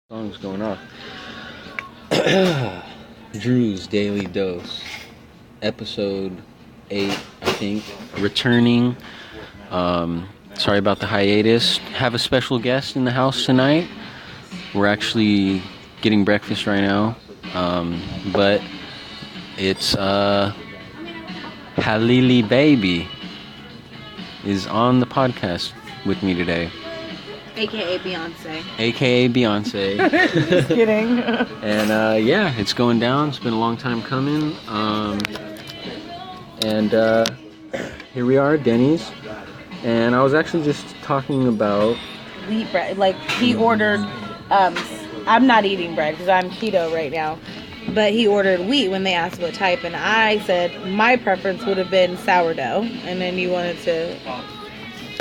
Song's going off. Druze Daily Dose, episode 8, I think. Returning. Sorry about the hiatus. Have a special guest in the house tonight. We're actually getting breakfast right now. But it's Halili Baby is on the podcast with me today. AKA Beyonce. AKA Beyonce. Just kidding. And yeah, it's going down. It's been a long time coming. And here we are, Denny's. And I was actually just talking about Wheat bread. Like, he ordered, I'm not eating bread because I'm keto right now. But he ordered wheat when they asked what type. And I said my preference would have been sourdough. And then you wanted to...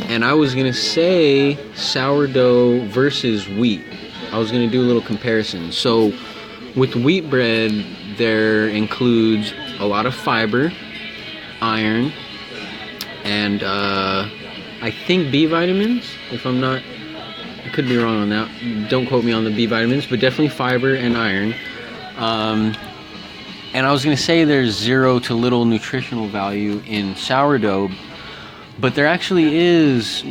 And I was going to say sourdough versus wheat. I was going to do a little comparison. So with wheat bread, there includes a lot of fiber, iron, and I think B vitamins, if I'm not, I could be wrong on that. Don't quote me on the B vitamins, but definitely fiber and iron. And I was going to say there's zero to little nutritional value in sourdough, but there actually is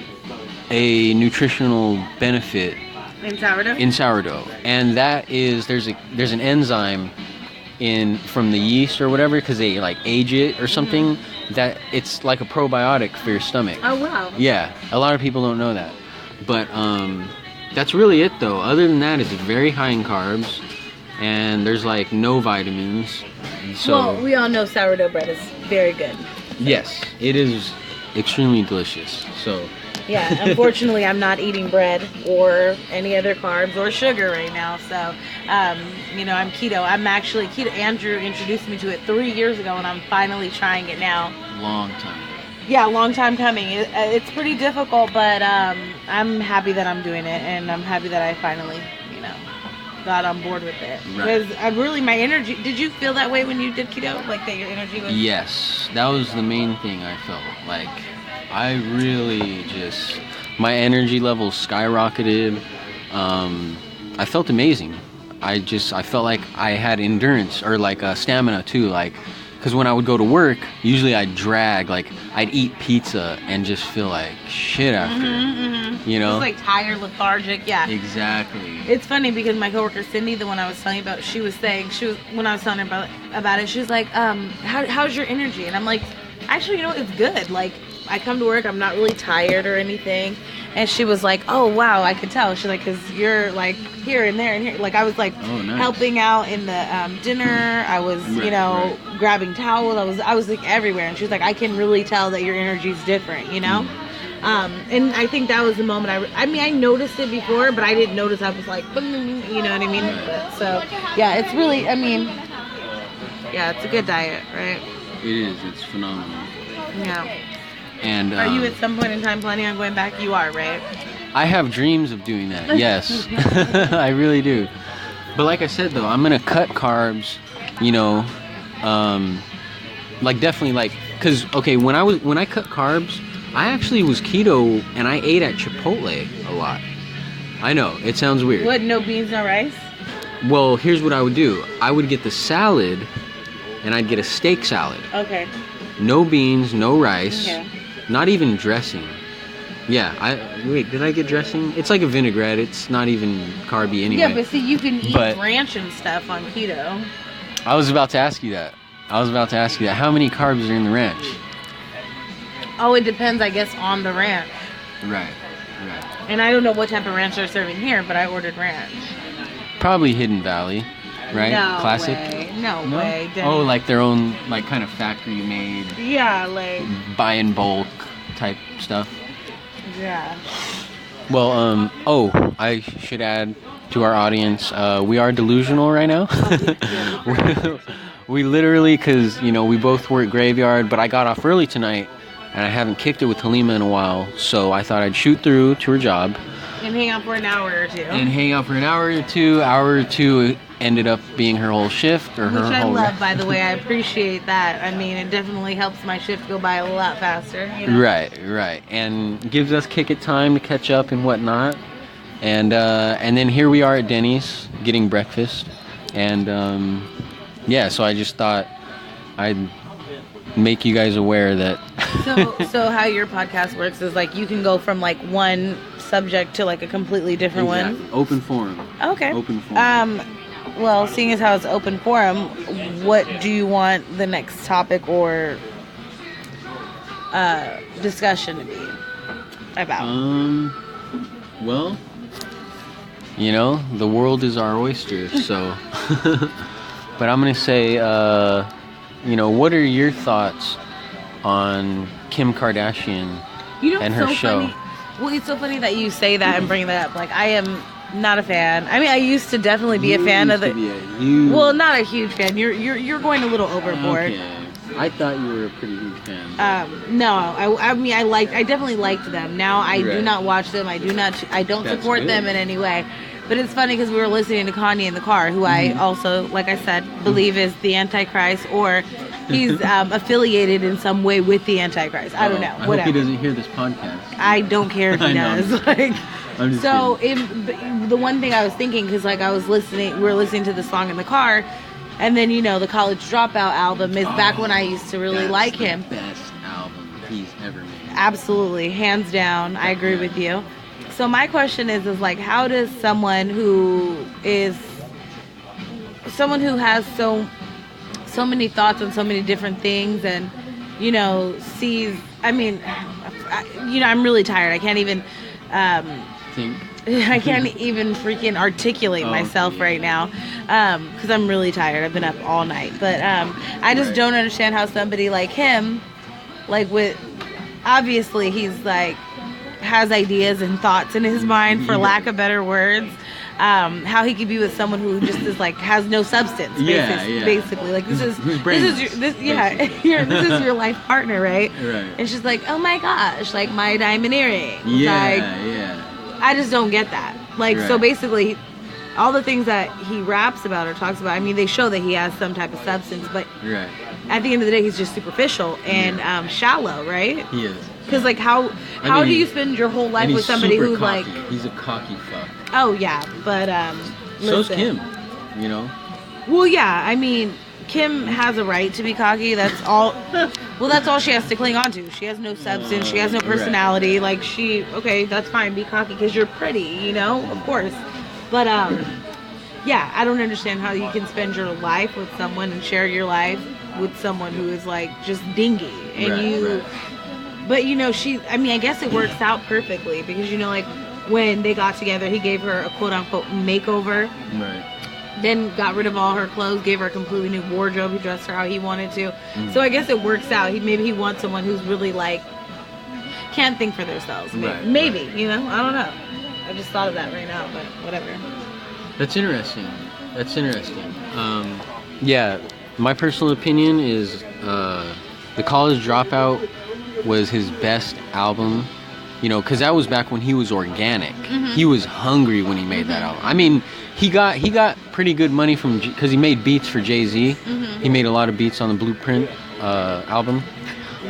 a nutritional benefit In sourdough? in sourdough, and that is there's an enzyme from the yeast or whatever, because they like age it or something, that it's like a probiotic for your stomach. Oh, wow. Yeah, a lot of people don't know that, but that's really it though. Other than that, it's very high in carbs, and there's like no vitamins. So Well, we all know sourdough bread is very good. yes, it is extremely delicious. So Yeah, unfortunately, I'm not eating bread or any other carbs or sugar right now. So, I'm keto. I'm actually keto. Andrew introduced me to it 3 years ago, and I'm finally trying it now. long time. Yeah, long time coming. It's pretty difficult, but I'm happy that I'm doing it, and I'm happy that I finally, got on board with it. Right. Because my energy. Did you feel that way when you did keto? Like that your energy was? Yes, that was the main thing I felt. Like, I really just, my energy levels skyrocketed. I felt amazing. I felt like I had endurance, or like stamina too. Like, because when I would go to work, usually I'd eat pizza and just feel like shit after. Just like tired, lethargic. Yeah. Exactly. It's funny because my coworker Cindy, the one I was telling you about, she was when I was telling her about it, she was like, how's your energy? And I'm like, actually, it's good. Like, I come to work, I'm not really tired or anything. And she was like, oh, wow, I could tell. She's like, because you're like here and there and here. Like, I was like helping out in the dinner. I was, grabbing towels. I was like everywhere. And she was like, I can really tell that your energy's different, And I think that was the moment I noticed it before, but I didn't notice I was like, you know what I mean? So, yeah, it's really, yeah, it's a good diet, right? It is. It's phenomenal. Yeah. And are you at some point in time planning on going back? You are, right? I have dreams of doing that. Yes, I really do. But like I said, though, I'm gonna cut carbs. Definitely because when I cut carbs, I actually was keto and I ate at Chipotle a lot. I know it sounds weird. What? No beans, no rice? Well, here's what I would do. I would get the salad, and I'd get a steak salad. Okay. No beans, no rice. Okay. Not even dressing. Yeah, did I get dressing? It's like a vinaigrette. It's not even carby anyway. Yeah, but see, you can eat ranch and stuff on keto. I was about to ask you that. How many carbs are in the ranch? Oh, it depends, I guess, on the ranch. Right. And I don't know what type of ranch they're serving here, but I ordered ranch. Probably Hidden Valley, right? No Classic? Way. No way. Oh, like their own, like, kind of factory made. Yeah, like buy in bulk type stuff. Yeah. Well, I should add to our audience, we are delusional right now. We literally, because, we both work graveyard, but I got off early tonight, and I haven't kicked it with Halima in a while, so I thought I'd shoot through to her job. And hang out for an hour or two. Hour or two ended up being her whole shift, or her Which I whole... love, by the way. I appreciate that. I mean, it definitely helps my shift go by a lot faster. Right. And gives us kick it time to catch up and whatnot. And then here we are at Denny's getting breakfast. And yeah, so I just thought I'd make you guys aware that. So how your podcast works is like you can go from like one subject to like a completely different one. Open forum. Okay. Open forum. Well, seeing as how it's open forum, what do you want the next topic or discussion to be about? Well, you know, the world is our oyster, so. But I'm gonna say, you know, what are your thoughts on Kim Kardashian and her show? Funny. Well, it's so funny that you say that and bring that up. Like, I am not a fan. I mean, I used to definitely be a fan of the. Well, not a huge fan. You're going a little overboard. Okay. I thought you were a pretty huge fan. No, I mean, I definitely liked them. Now I do not watch them. I don't support them in any way. But it's funny because we were listening to Kanye in the car, who I also, like I said, believe is the Antichrist, or he's affiliated in some way with the Antichrist. I don't know. I Whatever. hope he doesn't hear this podcast. I don't care if he does. Like, I'm just so kidding. The one thing I was thinking, because like we were listening to the song in the car, and then, you know, the College Dropout album is back when I used to really like him. The best album he's ever made. Absolutely, hands down. I agree with you. So my question is like, how does someone who has so many thoughts on so many different things, and, you know, sees, I mean, you know, I'm really tired. I can't even Think. I can't even freaking articulate myself right now, because I'm really tired. I've been up all night. But I just don't understand how somebody like him, like with, obviously he's like, has ideas and thoughts in his mind, for lack of better words, how he could be with someone who just is like, has no substance, basically. Like, this is your life partner, right? Right. And she's like, oh my gosh, like my diamond earring. Yeah. I just don't get that. Like, so basically, all the things that he raps about or talks about, I mean, they show that he has some type of substance, but at the end of the day, he's just superficial and shallow, right? He is. Because, like, how do you spend your whole life with somebody who, cocky. like... He's a cocky fuck. Oh, yeah, but, So's listen. Kim, you know? Well, yeah, I mean, Kim has a right to be cocky. That's all... Well, that's all she has to cling on to. She has no substance. She has no personality. Like, okay, that's fine. Be cocky because you're pretty, you know? Of course. But, yeah, I don't understand how you can spend your life with someone and share your life with someone who is, like, just dingy. And But, you know, I guess it works out perfectly because, you know, like, when they got together, he gave her a quote-unquote makeover. Right. Then got rid of all her clothes, gave her a completely new wardrobe. He dressed her how he wanted to. So I guess it works out. Maybe he wants someone who's really, like, can't think for themselves. Maybe, you know? I don't know. I just thought of that right now, but whatever. That's interesting. Yeah, my personal opinion is The College Dropout was his best album, you know, because that was back when he was organic. He was hungry when he made that album. I mean, he got pretty good money from, because he made beats for Jay-Z. He made a lot of beats on the Blueprint album.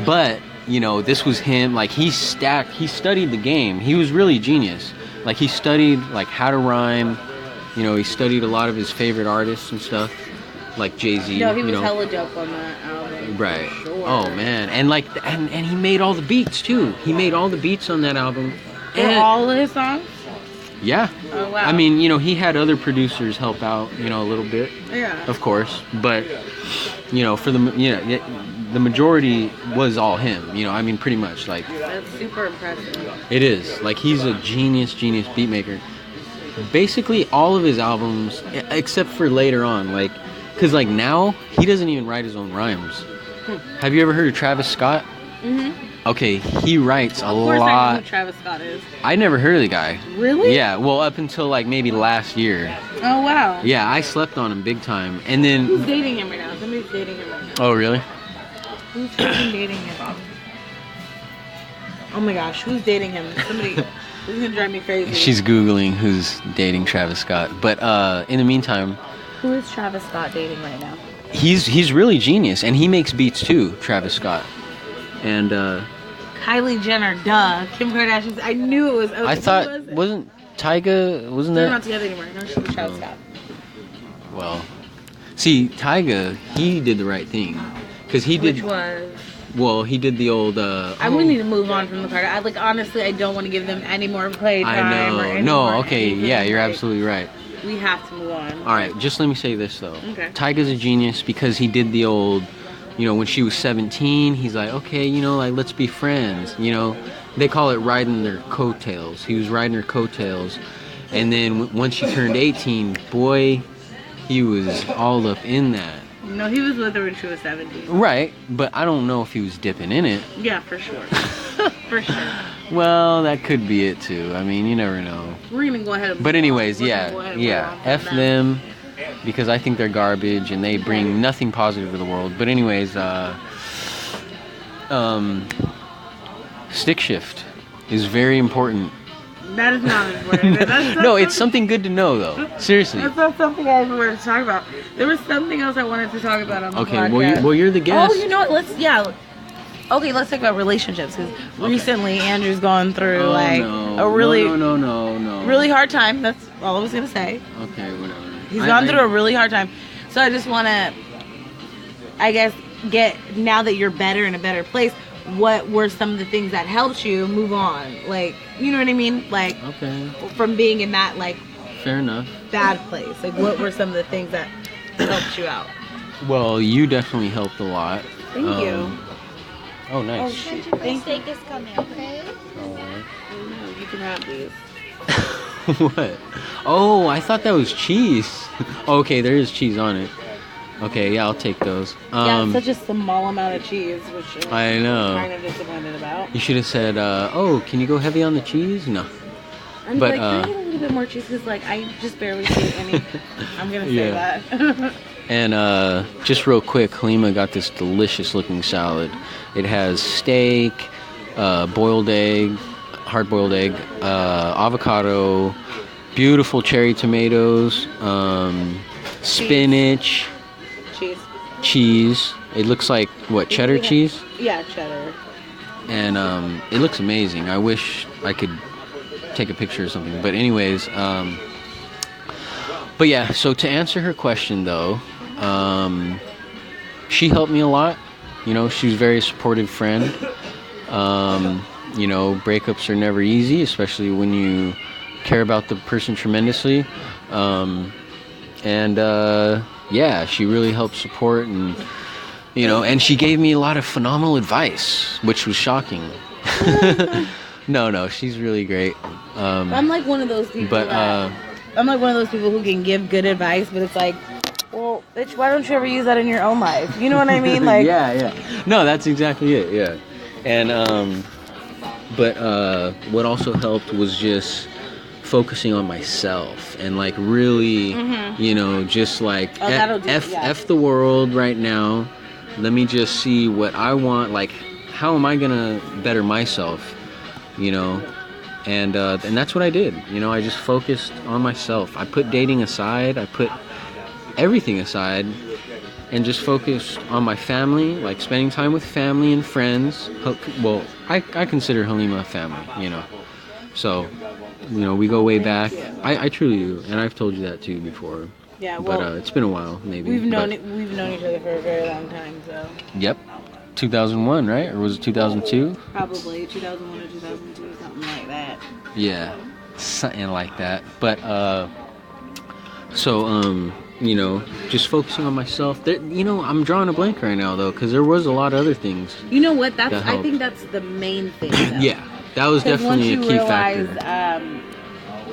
But, you know, this was him, like, he studied the game. He was really genius. Like, he studied, like, how to rhyme. You know, he studied a lot of his favorite artists and stuff, like Jay-Z. No, he was hella dope on that album. Right. Sure. Oh, man. And, like, and he made all the beats, too. He made all the beats on that album. For all of his songs? Yeah. Oh, wow. I mean, you know, he had other producers help out, you know, a little bit. Yeah. Of course. But, you know, for the majority was all him, you know, I mean, pretty much, like. That's super impressive. It is. Like, he's a genius beat maker. Basically, all of his albums, except for later on, like, because, like, now, he doesn't even write his own rhymes. Have you ever heard of Travis Scott? Okay, he writes a lot. Of course I know who Travis Scott is. I never heard of the guy. Really? Yeah, well, up until, like, maybe last year. Oh, wow. Yeah, I slept on him big time. And then... Who's dating him right now? Somebody's dating him right now. Oh, really? Who's fucking dating him? Oh my gosh, who's dating him? Somebody... This is gonna drive me crazy. She's Googling who's dating Travis Scott. But in the meantime... Who is Travis Scott dating right now? He's really genius. And he makes beats, too, Travis Scott. And... Kylie Jenner, duh. Kim Kardashian. I knew it was... I thought... Tyga, wasn't They're that? not together anymore. No, she's a child stop. Well, see, Tyga, he did the right thing. Because he did... Which was... Well, he did the old... we need to move on from the Kardashians. Honestly, I don't want to give them any more playtime. I know. Or any No, more okay, anything. yeah, you're absolutely right. We have to move on. All right, just let me say this, though. Okay. Tyga's a genius because he did the old... when she was 17, he's like, okay, like, let's be friends. They call it riding their coattails. He was riding her coattails. And then once she turned 18, boy, he was all up in that. No, he was with her when she was 17. Right, but I don't know if he was dipping in it. Yeah, for sure. For sure. Well, that could be it, too. I mean, you never know. We're going to go ahead and... But anyways, yeah. F them. Because I think they're garbage and they bring nothing positive to the world. But anyways, stick shift is very important. That is not important. No, it's something good to know, though. Seriously. That's not something I ever wanted to talk about. There was something else I wanted to talk about on the podcast. Well, you're the guest. Oh, you know what? Okay, let's talk about relationships. Because recently Andrew's gone through a really really hard time. That's all I was going to say. Okay, whatever. He's gone through a really hard time. So I just want to, I guess, now that you're better in a better place, what were some of the things that helped you move on? Like, you know what I mean? Like, okay. From being in that, like, fair enough, bad place. Like, what were some of the things that helped you out? Well, you definitely helped a lot. Thank you. Oh, nice. Oh, shit. Your steak is coming, okay? Alright. No, you can have these. What? Oh, I thought that was cheese. Okay, there is cheese on it. Okay, yeah, I'll take those. Yeah, it's such a small amount of cheese, which I know. I'm kind of disappointed about. You should have said, oh, can you go heavy on the cheese? No. I'm like, can I get a little bit more cheese? Because, like, I just barely see any. I'm going to say that. And just real quick, Halima got this delicious looking salad. It has steak, boiled egg, hard-boiled egg, avocado, beautiful cherry tomatoes, spinach, cheese. It looks like, what, cheddar cheese? Yeah, cheddar. And it looks amazing. I wish I could take a picture or something. But anyways, but yeah, so to answer her question, though, she helped me a lot. She's a very supportive friend. Breakups are never easy, especially when you care about the person tremendously. Yeah, she really helped support and, and she gave me a lot of phenomenal advice, which was shocking. No, she's really great. I'm like one of those people I'm like one of those people who can give good advice, but it's like, well, bitch, why don't you ever use that in your own life? You know what I mean? Like, yeah. No, that's exactly it. Yeah. And but what also helped was just focusing on myself and like really, just like F the world right now. Let me just see what I want. Like, how am I gonna better myself? And that's what I did. I just focused on myself. I put dating aside. I put everything aside and just focused on my family, like spending time with family and friends. Well, I consider Halima family, So, we go way back. I truly do, and I've told you that too before. Yeah, well, but it's been a while, maybe. We've known each other for a very long time, so. Yep. 2001, right? Or was it 2002? Probably 2001 or 2002, something like that. Yeah, something like that. But so just focusing on myself. There, I'm drawing a blank right now though, because there was a lot of other things. You know what? I think that's the main thing. Though. Yeah, that was definitely a key factor.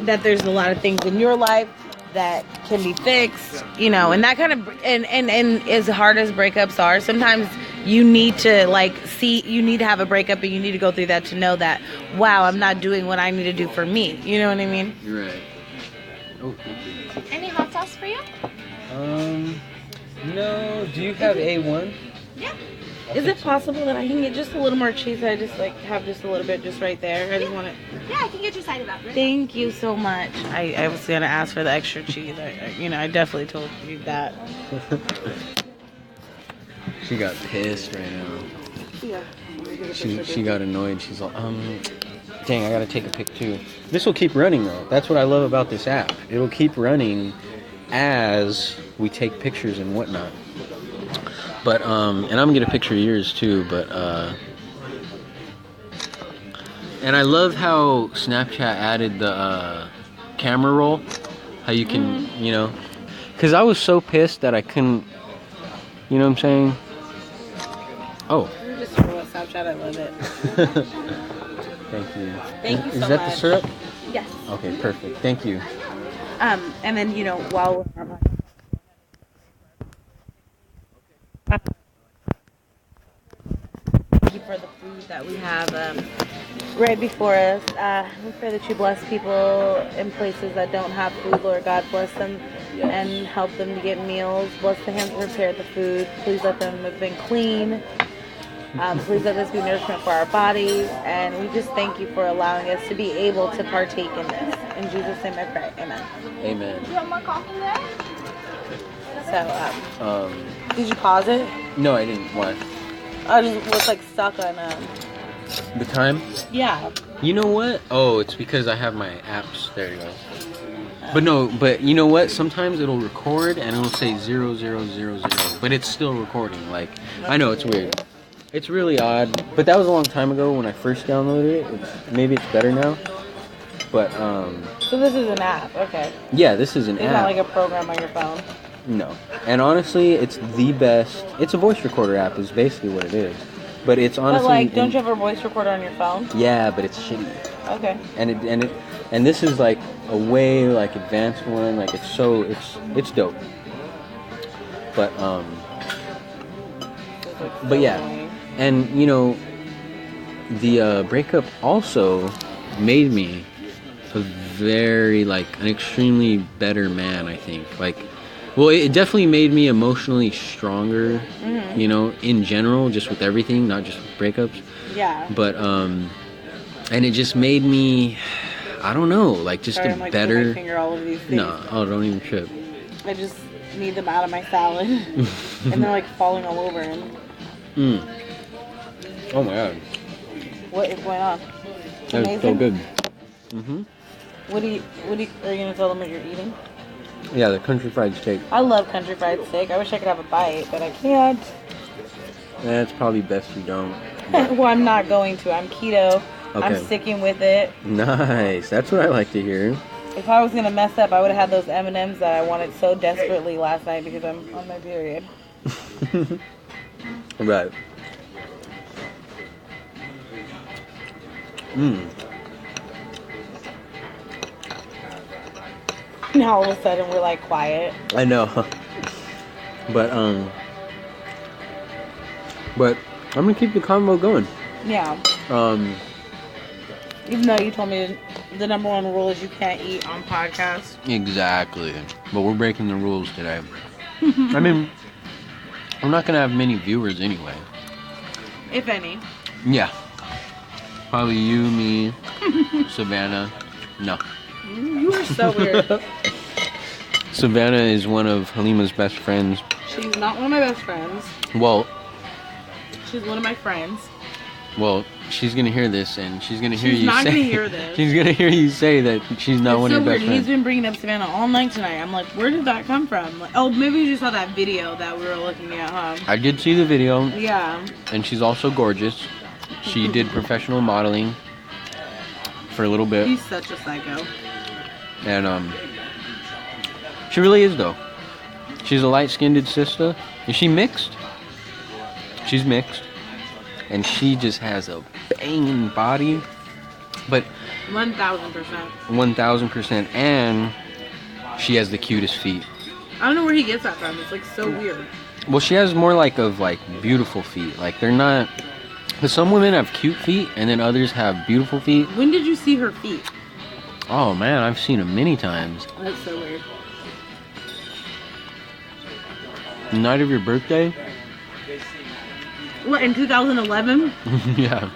That there's a lot of things in your life that can be fixed, and that kind of and as hard as breakups are, sometimes you need to you need to have a breakup and you need to go through that to know that, wow, I'm not doing what I need to do for me. You know what I mean? You're right. Oh, thank you. Any hot sauce for you? No. Do you have A1? Yeah. Is it possible that I can get just a little more cheese? I just have just a little bit just right there. I just want it. Yeah, I can get you side of that. Right? Thank you so much. I was gonna ask for the extra cheese. I definitely told you that. She got pissed right now. Yeah. She got annoyed. She's like, Dang, I gotta take a pic too. This will keep running though. That's what I love about this app. It'll keep running as we take pictures and whatnot. But and I'm gonna get a picture of yours too. But and I love how Snapchat added the camera roll. How you can, you know, because I was so pissed that I couldn't. You know what I'm saying? Oh. You're just scroll on Snapchat. I love it. Thank you. Thank you so much. Is that the much. syrup? Yes. Okay, perfect. Thank you. And then, you know, while we're thank you for the food that we have right before us. We pray that you bless people in places that don't have food. Lord God, bless them and help them to get meals. Bless the hands that prepared the food. Please let them have been clean. Please let this be nourishment for our bodies. And we just thank you for allowing us to be able to partake in this. In Jesus' name I pray. Amen. Amen. Do you want more coffee there? So, did you pause it? No, I didn't. Why? I just was like stuck on The time? yeah. You know what? Oh, it's because I have my apps. There you go. But no, but you know what? Sometimes it'll record and it'll say 0000, but it's still recording. Like, I know it's weird. It's really odd. But that was a long time ago when I first downloaded it. Maybe it's better now. But So this is an app, okay. yeah, this is an It's app. not like a program on your phone. No. And honestly, it's the best. It's a voice recorder app is basically what it is. But it's honestly But like, don't you have a voice recorder on your phone? Yeah, but it's shitty. Okay. And this is like a way like advanced one. Like it's dope. But yeah. And you know, the breakup also made me a very an extremely better man, I think. Like, well, it definitely made me emotionally stronger, you know, in general, just with everything, not just with breakups. Yeah. But and it just made me, I don't know, like just Sorry, a I'm like better. putting my finger all over these things. No, oh, don't even trip. I just need them out of my salad. And they're like falling all over. And Oh my god, what is going on? that was so good. Mhm. What are you gonna tell them what you're eating? Yeah, the country fried steak. I love country fried steak. I wish I could have a bite, but I can't. That's probably best you don't. Well, I'm not going to. I'm keto. Okay. I'm sticking with it. Nice. That's what I like to hear. If I was gonna mess up, I would have had those M&Ms that I wanted so desperately last night because I'm on my period. Right. Now all of a sudden we're like quiet. I know. But I'm gonna keep the convo going. Yeah. Even though you told me the number one rule is you can't eat on podcasts. Exactly. But we're breaking the rules today. I mean, I'm not gonna have many viewers anyway. If any. Yeah. Probably you, me, Savannah. No. You are so weird. Savannah is one of Halima's best friends. She's not one of my best friends. Well, She's one of my friends. she's gonna hear this, and she's gonna hear She's you not say. gonna hear this. She's gonna hear you say that she's not one It's of so your weird. best friends. He's been bringing up Savannah all night tonight. I'm like, where did that come from? Like, oh, maybe you just saw that video that we were looking at, huh? I did see the video, Yeah. and she's also gorgeous. She did professional modeling for a little bit, He's such a psycho. and she really is though. She's a light-skinned sister. Is she mixed? She's mixed, and she just has a banging body, but 1,000%. 1000%, and she has the cutest feet. I don't know where he gets that from. It's like so weird. Well, she has more like beautiful feet. Like they're not. Because some women have cute feet, and then others have beautiful feet. When did you see her feet? Oh man, I've seen them many times. That's so weird. The night of your birthday? What, in 2011? Yeah.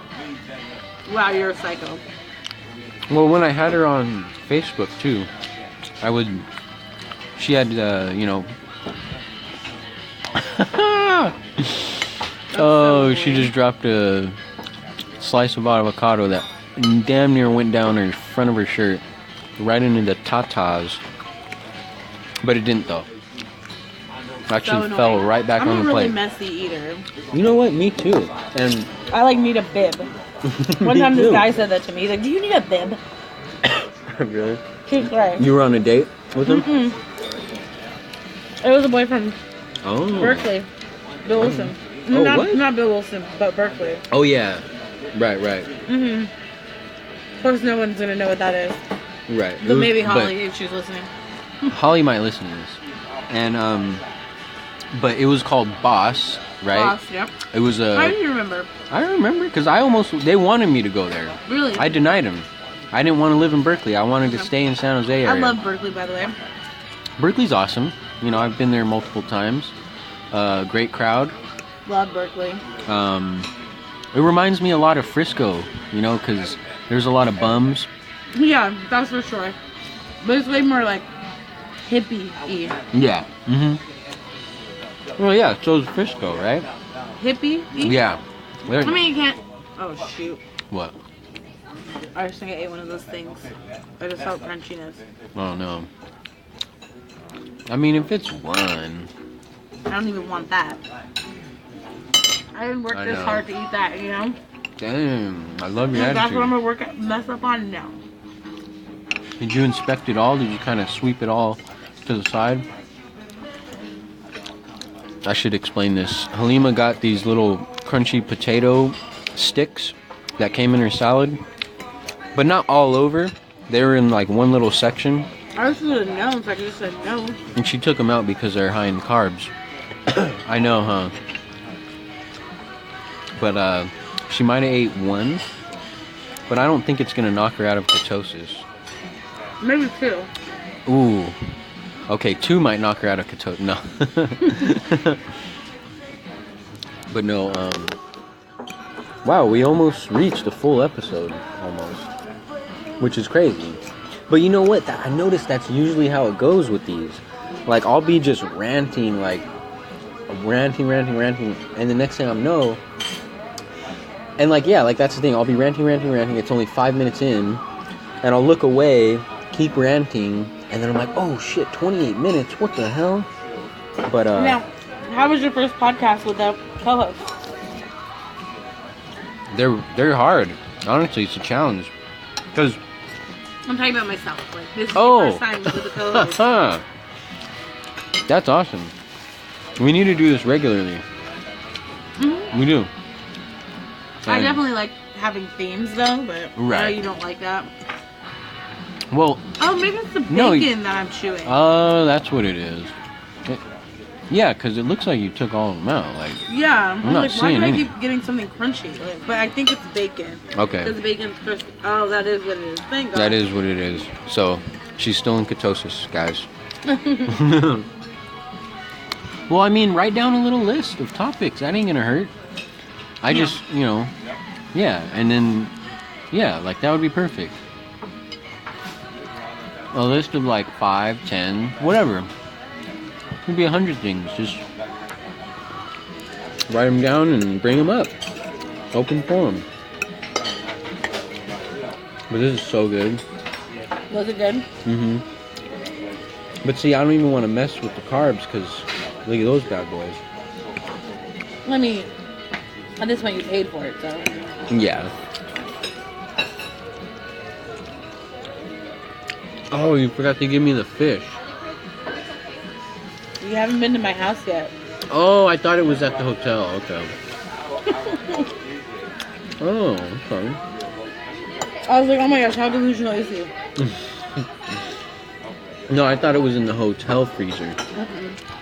Wow, you're a psycho. Well, when I had her on Facebook too, she had, oh, she just dropped a slice of avocado that and damn near went down her front of her shirt, right into the tatas. But it didn't though. Actually So fell annoying. right back I'm on a the really plate. messy eater. You know what? Me too. And I like need a bib. One Me time too. this guy said that to me. He's like, "Do you need a bib?" Really? He's right. You were on a date with him? It was a boy from Oh. Berkeley, Bill Wilson. Oh, not, what? not Bill Wilson, but Berkeley. Oh yeah. Right. Of course, no one's gonna know what that is. Right. It But was- maybe Holly, if she's listening. Holly might listen to this. And but it was called Boss, right? Boss, yep. It was a. How do you remember? I remember because they wanted me to go there. Really? I denied them. I didn't want to live in Berkeley. I wanted to stay in San Jose area. I love Berkeley, by the way. Berkeley's awesome. You know, I've been there multiple times. Great crowd. Love Berkeley. It reminds me a lot of Frisco, you know, because there's a lot of bums. Yeah, that's for sure. But it's way more like hippie-y. Yeah. Well, yeah, so is Frisco, right? Hippie-y? Yeah. I mean, you can't... Oh, shoot. What? I just think I ate one of those things. I just felt crunchiness. Oh, no. I mean, if it's one... I don't even want that. I didn't work this know. hard to eat that, you know? Damn, I love your That's what I'm attitude. gonna mess up on now. Did you inspect it all? Did you kind of sweep it all to the side? I should explain this. Halima got these little crunchy potato sticks that came in her salad, but not all over. They were in like one little section, I just would have known, so I could just said no. and she took them out because they're high in carbs. I know, huh? But she might have ate one, but I don't think it's gonna knock her out of ketosis. Maybe two. Ooh. Okay, 2 might knock her out of ketosis. No. But no, wow, we almost reached a full episode, almost. Which is crazy. But you know what? I noticed that's usually how it goes with these. Like, I'll be just ranting, like, ranting, and the next thing I know, and like, yeah, like, that's the thing. I'll be ranting. It's only 5 minutes in, and I'll look away, keep ranting, and then I'm like, oh shit, 28 minutes, what the hell? But Now, how was your first podcast with the co-host? they're hard. Honestly, it's a challenge. Cause I'm talking about myself. Like, this is Oh. the first time with the co-host. That's awesome. We need to do this regularly. We do. I And- definitely like having themes though, but I know Right. you don't like that. Well, Oh, maybe it's the No, bacon that I'm chewing. oh, that's what it is. Yeah, because it looks like you took all of them out. Like, Yeah, I'm not like, why seeing do I any. keep getting something crunchy? Like, but I think it's bacon. okay, Because bacon's crispy. Oh, that is what it is. Thank God. that is what it is. So, she's still in ketosis, guys. Well, I mean, write down a little list of topics. That ain't gonna hurt. I just, you know, yeah, and then, yeah, like that would be perfect. A list of like 5, 10, whatever. Could be 100 things. Just write them down and bring them up. Open forum. But this is so good. Was it good? But see, I don't even want to mess with the carbs because look at those bad boys. I mean, at this point you paid for it, so. Yeah. Oh, you forgot to give me the fish. You haven't been to my house yet. Oh, I thought it was at the hotel. Okay. Oh, okay. I was like, oh my gosh, how delusional is he? No, I thought it was in the hotel freezer.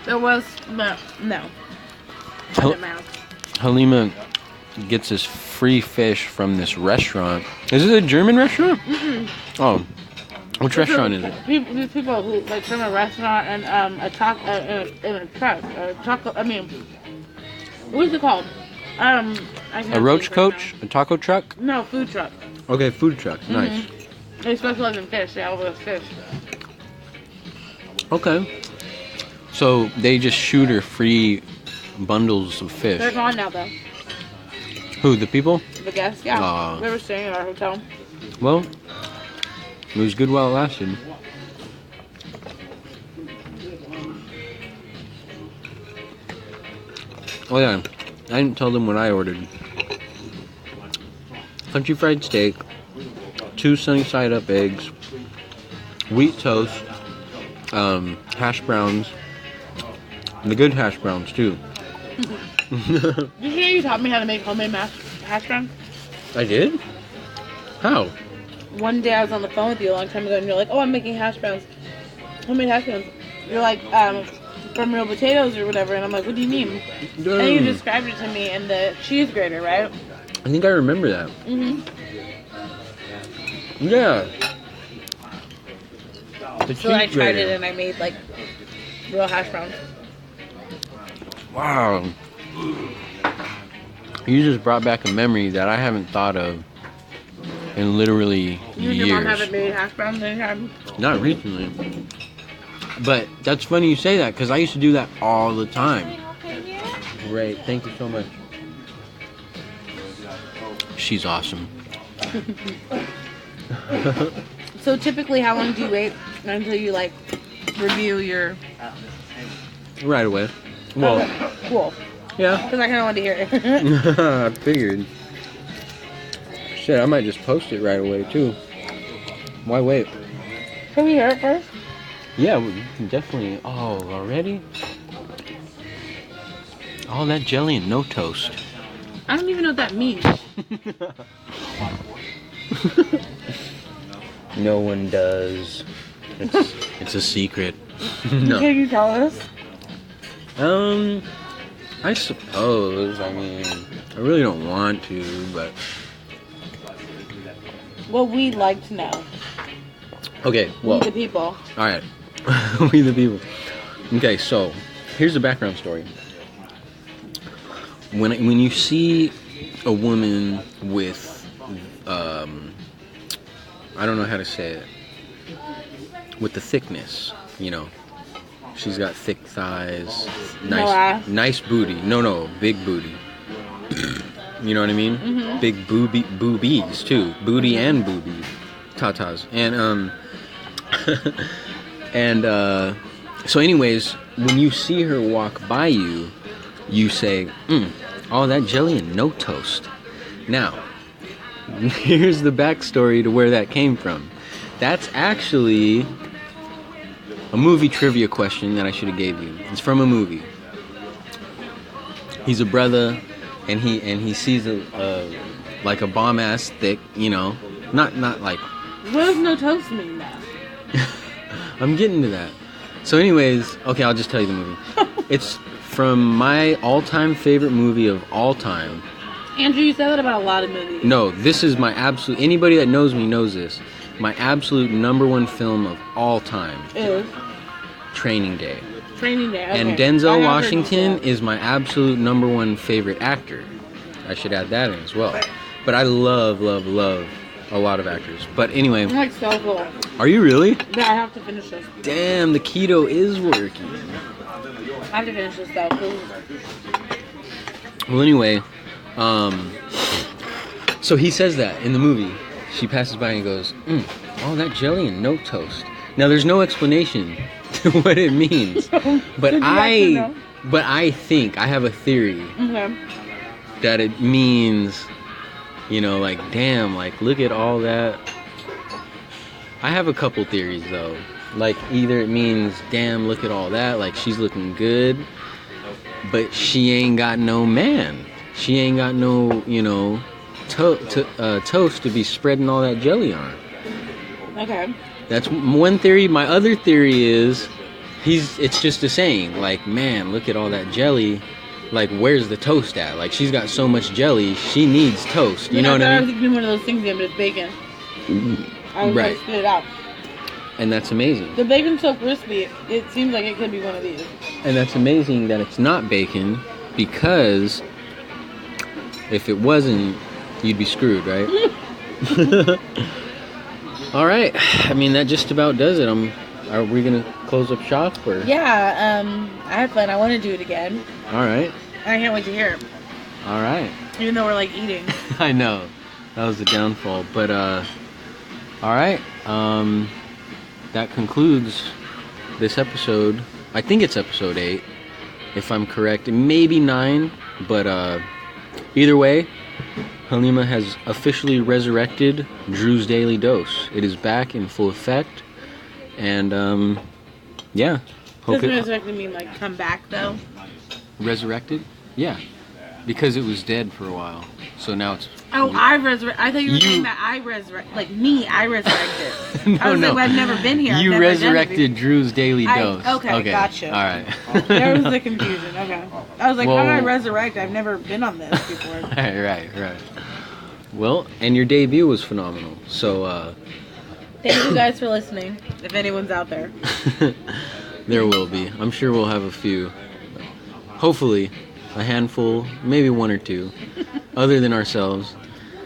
It was, but no. Hel- At my house. Halima gets this free fish from this restaurant. Is it a German restaurant? Oh, which restaurant is it? These people who like from a restaurant and a truck, I mean, what's it called? I can't A roach think right coach? A taco truck? now. No, food truck. Okay, food trucks. Nice. They specialize in fish. They all those fish. Okay. So they just shoot her free bundles of They're fish. gone now though. Who, the people? The guests, yeah. Aw. They were staying at our hotel. Well, it was good while it lasted. Oh yeah, I didn't tell them what I ordered. Country fried steak, 2 sunny side up eggs, wheat toast, hash browns, the good hash browns too. Did you hear you taught me how to make homemade hash browns? I did? How? One day I was on the phone with you a long time ago, and you're like, "Oh, I'm making hash browns, homemade hash browns." You're like, from real potatoes or whatever, and I'm like, "What do you mean?" And you described it to me in the cheese grater, right? I think I remember that. Mhm. Yeah. So I tried it, and I made like real hash browns. Wow. You just brought back a memory that I haven't thought of in literally You and years. your mom haven't made hash browns anytime? Not recently. But that's funny you say that because I used to do that all the time. Great. Thank you so much. She's awesome. So typically, how long do you wait until you like review your? Right away. Well, Okay, cool. yeah. Because I kind of wanted to hear it. I figured. Shit, I might just post it right away too. Why wait? Can we hear it first? Yeah, we can definitely. Oh, already? All that jelly and no toast. I don't even know what that means. No one does. It's a secret. No. Can you tell us? I suppose. I mean, I really don't want to, but Well, we'd like to know. okay. Well, We the people. all right. We the people. Okay, so here's the background story. When you see a woman with, I don't know how to say it, with the thickness, you know, she's got thick thighs, nice booty. No, big booty. You know what I mean? Mm-hmm. Big boobies too, booty and booby, tatas, and and so anyways, when you see her walk by you, you say, all that jelly and no toast. Now, here's the backstory to where that came from. That's actually a movie trivia question that I should have gave you. It's from a movie. He's a brother, and he sees a like a bomb ass thick, you know, not like. What does no toast mean now? I'm getting to that. So anyways, okay, I'll just tell you the movie. It's from my all-time favorite movie of all time. Andrew, you said that about a lot of movies. No, this is my absolute, anybody that knows me knows this. My absolute #1 film of all time. Is Training Day. Training Day. Okay. And I Denzel have Washington heard you is my absolute #1 favorite actor. I should add that in as well. But I love a lot of actors. But anyway, say. I'm like so full. are you really? Yeah, I have to finish this. Damn, the keto is working. I have to finish this though. 'Cause Well, anyway, so he says that in the movie. She passes by and goes, all that jelly and no toast. Now, there's no explanation to what it means, but Did you actually know? I think I have a theory Okay. that it means, you know, like, damn, like, look at all that. I have a couple theories though. Like, either it means, damn, look at all that, like she's looking good, but she ain't got no man. She ain't got no, you know, toast to be spreading all that jelly on. Okay. That's one theory. My other theory is it's just a saying, like, man, look at all that jelly. Like, where's the toast at? Like, she's got so much jelly, she needs toast. You know what I I was mean? doing one of those things, but it's bacon. I was Right. gonna spit it out. And that's amazing. The bacon's so crispy, it seems like it could be one of these. And that's amazing that it's not bacon, because if it wasn't, you'd be screwed, right? All right. I mean, that just about does it. Are we gonna close up shop or? Yeah, I had fun. I want to do it again. All right. I can't wait to hear it. All right. Even though we're like eating. I know that was the downfall, but All right. That concludes this episode. I think it's episode 8, if I'm correct. It may be 9, but either way, Halima has officially resurrected Druze Daily Dose. It is back in full effect. And, yeah. Does resurrected mean like come back though? Resurrected? Yeah. Because it was dead for a while. So now it's... Oh, I resurrected. I thought you were saying that I resurrected. Like me, I resurrected. No, I was no. like, well, I've never been here. You I've never resurrected Drew's Daily Dose. Okay, gotcha. All right. There was a confusion. Okay. I was like, Well- how did I resurrect? I've never been on this before. Right. Well, and your debut was phenomenal. So, Thank you guys for listening. If anyone's out there. there will be. I'm sure we'll have a few. Hopefully, a handful, maybe 1 or 2, other than ourselves.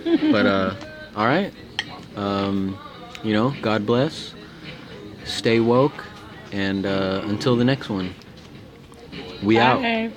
But, all right. God bless. Stay woke. And until the next one, we out. Bye.